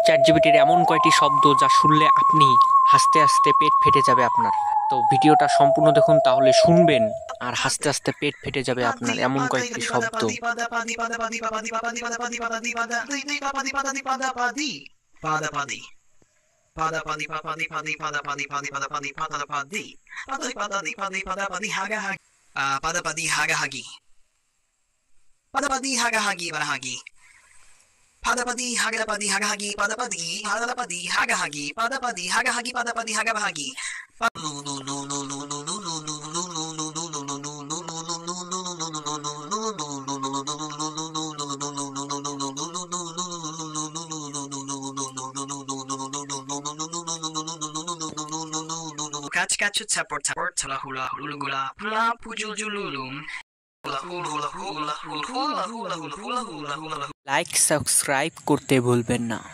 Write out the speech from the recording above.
চ্যাটজিপিটির এমন কয়টি শব্দ যা শুনলে আপনি হাসতে হাসতে পেট ফেটে যাবে আপনার। তো ভিডিওটা সম্পূর্ণ দেখুন, তাহলে শুনবেন আর হাসতে হাসতে পেট ফেটে যাবে আপনার এমন কয়েকটি শব্দ। Padapadi hagadapadi hagahagi padapadi hadalapadi hagahagi padapadi hagahagi padapadi hagahagi Catch catch tapor tapor tala hula hula gula pula pujul jululum hula hula hula hula hula hula hula hula hula hula like subscribe করতে ভুলবেন না।